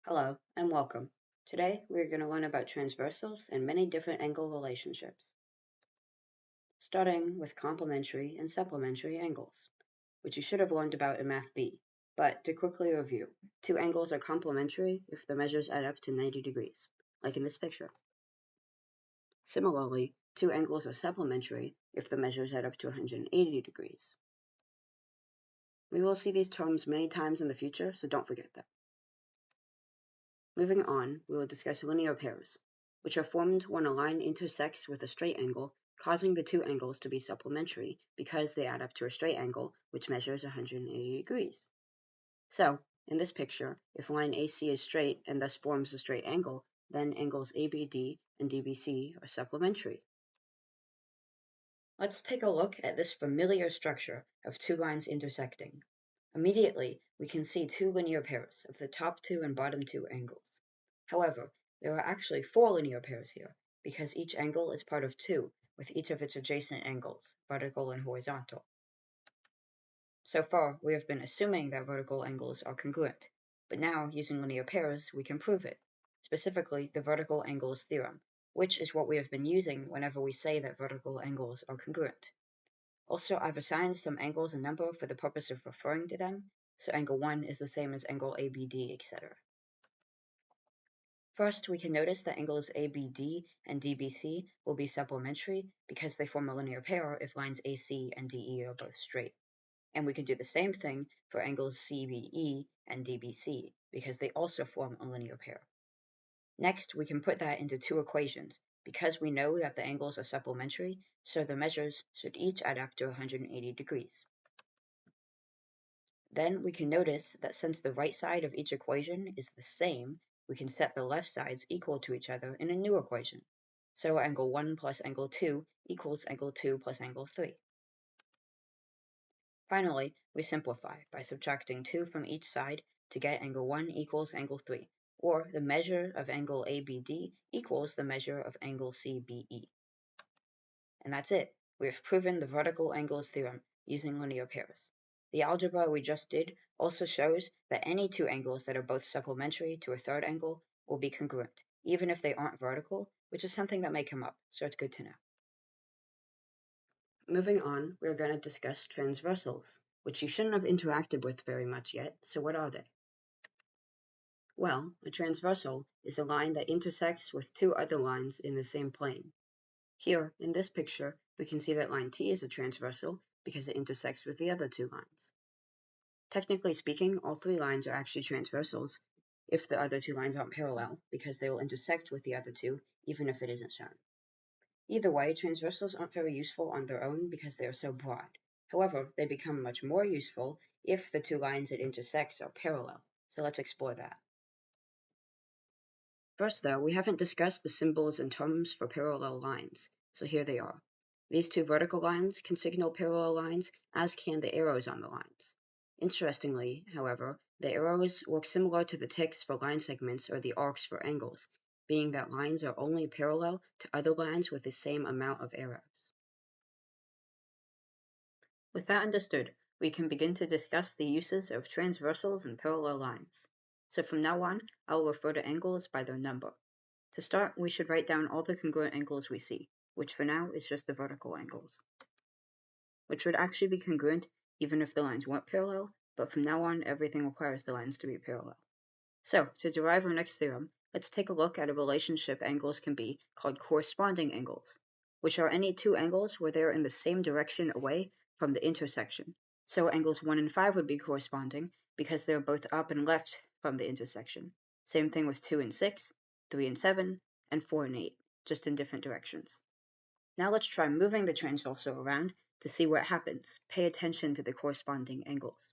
Hello and welcome. Today we are going to learn about transversals and many different angle relationships, starting with complementary and supplementary angles, which you should have learned about in Math B. But to quickly review, two angles are complementary if the measures add up to 90 degrees, like in this picture. Similarly, two angles are supplementary if the measures add up to 180 degrees. We will see these terms many times in the future, so don't forget them. Moving on, we will discuss linear pairs, which are formed when a line intersects with a straight angle, causing the two angles to be supplementary because they add up to a straight angle, which measures 180 degrees. So, in this picture, if line AC is straight and thus forms a straight angle, then angles ABD and DBC are supplementary. Let's take a look at this familiar structure of two lines intersecting. Immediately, we can see two linear pairs of the top two and bottom two angles. However, there are actually four linear pairs here, because each angle is part of two, with each of its adjacent angles, vertical and horizontal. So far, we have been assuming that vertical angles are congruent, but now, using linear pairs, we can prove it, specifically the Vertical Angles Theorem, which is what we have been using whenever we say that vertical angles are congruent. Also, I've assigned some angles a number for the purpose of referring to them, so angle 1 is the same as angle ABD, etc. First, we can notice that angles ABD and DBC will be supplementary because they form a linear pair if lines AC and DE are both straight. And we can do the same thing for angles CBE and DBC because they also form a linear pair. Next, we can put that into two equations because we know that the angles are supplementary, so the measures should each add up to 180 degrees. Then we can notice that since the right side of each equation is the same, we can set the left sides equal to each other in a new equation. So angle 1 plus angle 2 equals angle 2 plus angle 3. Finally, we simplify by subtracting 2 from each side to get angle 1 equals angle 3, or the measure of angle ABD equals the measure of angle CBE. And that's it. We have proven the vertical angles theorem using linear pairs. The algebra we just did also shows that any two angles that are both supplementary to a third angle will be congruent, even if they aren't vertical, which is something that may come up, so it's good to know. Moving on, we're going to discuss transversals, which you shouldn't have interacted with very much yet, so what are they? Well, a transversal is a line that intersects with two other lines in the same plane. Here, in this picture, we can see that line T is a transversal because it intersects with the other two lines. Technically speaking, all three lines are actually transversals if the other two lines aren't parallel, because they will intersect with the other two, even if it isn't shown. Either way, transversals aren't very useful on their own because they are so broad. However, they become much more useful if the two lines it intersects are parallel, so let's explore that. First, though, we haven't discussed the symbols and terms for parallel lines, so here they are. These two vertical lines can signal parallel lines, as can the arrows on the lines. Interestingly, however, the arrows work similar to the ticks for line segments or the arcs for angles, being that lines are only parallel to other lines with the same amount of arrows. With that understood, we can begin to discuss the uses of transversals and parallel lines. So from now on, I will refer to angles by their number. To start, we should write down all the congruent angles we see, which for now is just the vertical angles, which would actually be congruent even if the lines weren't parallel, but from now on, everything requires the lines to be parallel. So, to derive our next theorem, let's take a look at a relationship angles can be called corresponding angles, which are any two angles where they are in the same direction away from the intersection. So angles 1 and 5 would be corresponding because they are both up and left from the intersection. Same thing with 2 and 6, 3 and 7, and 4 and 8, just in different directions. Now let's try moving the transversal around to see what happens. Pay attention to the corresponding angles.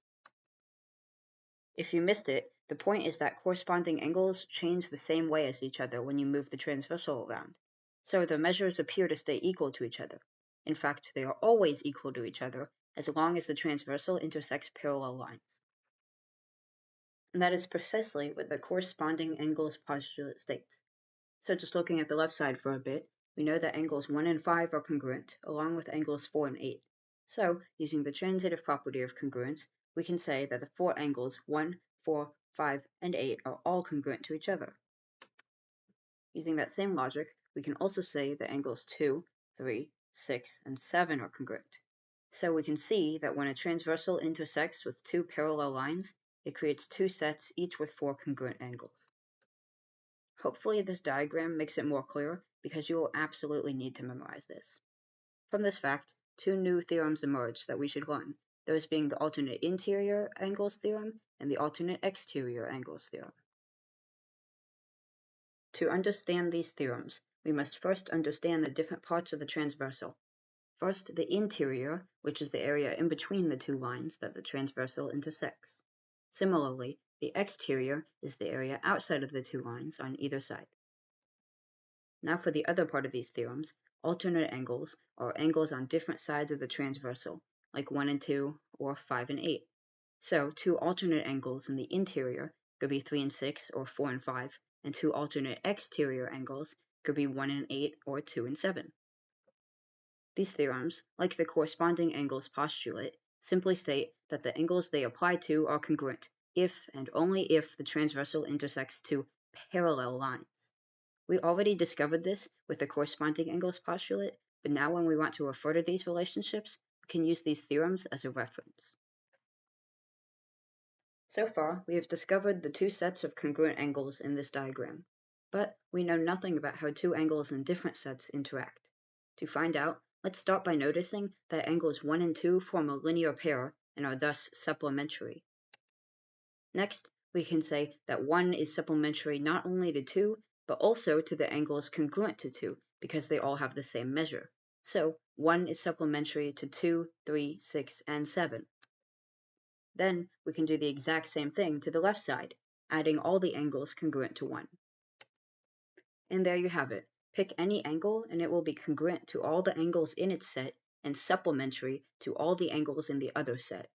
If you missed it, the point is that corresponding angles change the same way as each other when you move the transversal around. So the measures appear to stay equal to each other. In fact, they are always equal to each other as long as the transversal intersects parallel lines. And that is precisely what the corresponding angles postulate states. So just looking at the left side for a bit, we know that angles 1 and 5 are congruent, along with angles 4 and 8. So, using the transitive property of congruence, we can say that the four angles 1, 4, 5, and 8 are all congruent to each other. Using that same logic, we can also say that angles 2, 3, 6, and 7 are congruent. So we can see that when a transversal intersects with two parallel lines, it creates two sets, each with 4 congruent angles. Hopefully this diagram makes it more clear, because you will absolutely need to memorize this. From this fact, 2 new theorems emerge that we should learn, those being the alternate interior angles theorem and the alternate exterior angles theorem. To understand these theorems, we must first understand the different parts of the transversal. First, the interior, which is the area in between the two lines that the transversal intersects. Similarly, the exterior is the area outside of the two lines on either side. Now for the other part of these theorems, alternate angles are angles on different sides of the transversal, like 1 and 2 or 5 and 8. So, two alternate angles in the interior could be 3 and 6 or 4 and 5, and two alternate exterior angles could be 1 and 8 or 2 and 7. These theorems, like the corresponding angles postulate, simply state that the angles they apply to are congruent if and only if the transversal intersects two parallel lines. We already discovered this with the corresponding angles postulate, but now when we want to refer to these relationships, we can use these theorems as a reference. So far, we have discovered the two sets of congruent angles in this diagram, but we know nothing about how two angles in different sets interact. To find out, let's start by noticing that angles 1 and 2 form a linear pair and are thus supplementary. Next, we can say that 1 is supplementary not only to 2, but also to the angles congruent to 2, because they all have the same measure. So, 1 is supplementary to 2, 3, 6, and 7. Then, we can do the exact same thing to the left side, adding all the angles congruent to 1. And there you have it. Pick any angle and it will be congruent to all the angles in its set and supplementary to all the angles in the other set.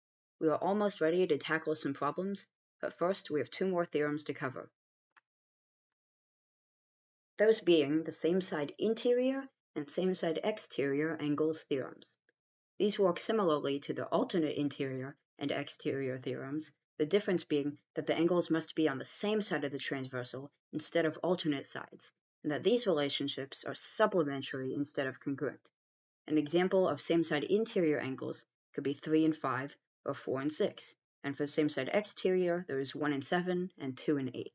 We are almost ready to tackle some problems, but first we have 2 more theorems to cover. Those being the same side interior and same side exterior angles theorems. These work similarly to the alternate interior and exterior theorems, the difference being that the angles must be on the same side of the transversal instead of alternate sides, and that these relationships are supplementary instead of congruent. An example of same-side interior angles could be 3 and 5 or 4 and 6, and for same-side exterior there is 1 and 7 and 2 and 8.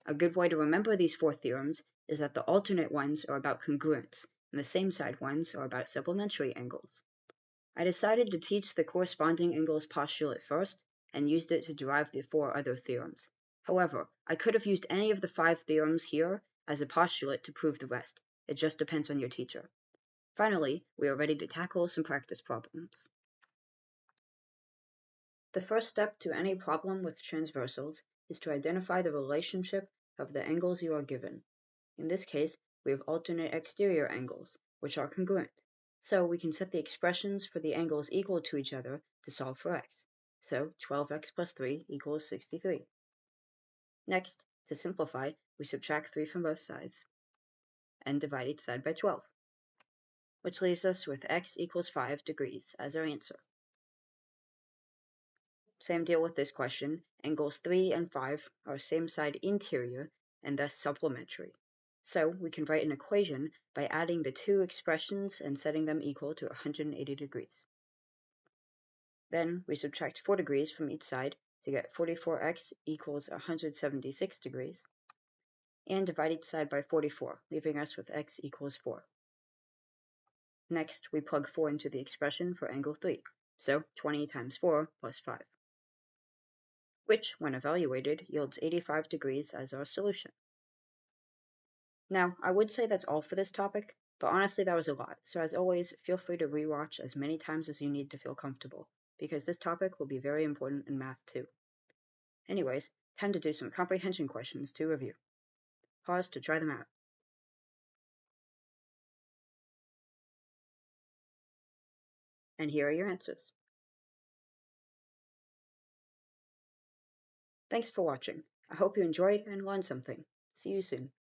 A good way to remember these 4 theorems is that the alternate ones are about congruence, and the same-side ones are about supplementary angles. I decided to teach the corresponding angles postulate first, and used it to derive the 4 other theorems. However, I could have used any of the 5 theorems here as a postulate to prove the rest. It just depends on your teacher. Finally, we are ready to tackle some practice problems. The first step to any problem with transversals is to identify the relationship of the angles you are given. In this case, we have alternate exterior angles, which are congruent. So we can set the expressions for the angles equal to each other to solve for x. So 12x plus 3 equals 63. Next, to simplify, we subtract 3 from both sides and divide each side by 12, which leaves us with x equals 5 degrees as our answer. Same deal with this question. Angles 3 and 5 are same side interior and thus supplementary. So we can write an equation by adding the 2 expressions and setting them equal to 180 degrees. Then we subtract 4 degrees from each side to get 44x equals 176 degrees, and divide each side by 44, leaving us with x equals 4. Next, we plug 4 into the expression for angle 3, so 20 times 4 plus 5. Which, when evaluated, yields 85 degrees as our solution. Now, I would say that's all for this topic, but honestly that was a lot, so as always, feel free to rewatch as many times as you need to feel comfortable, because this topic will be very important in math too. Anyways, time to do some comprehension questions to review. Pause to try them out. And here are your answers. Thanks for watching. I hope you enjoyed and learned something. See you soon.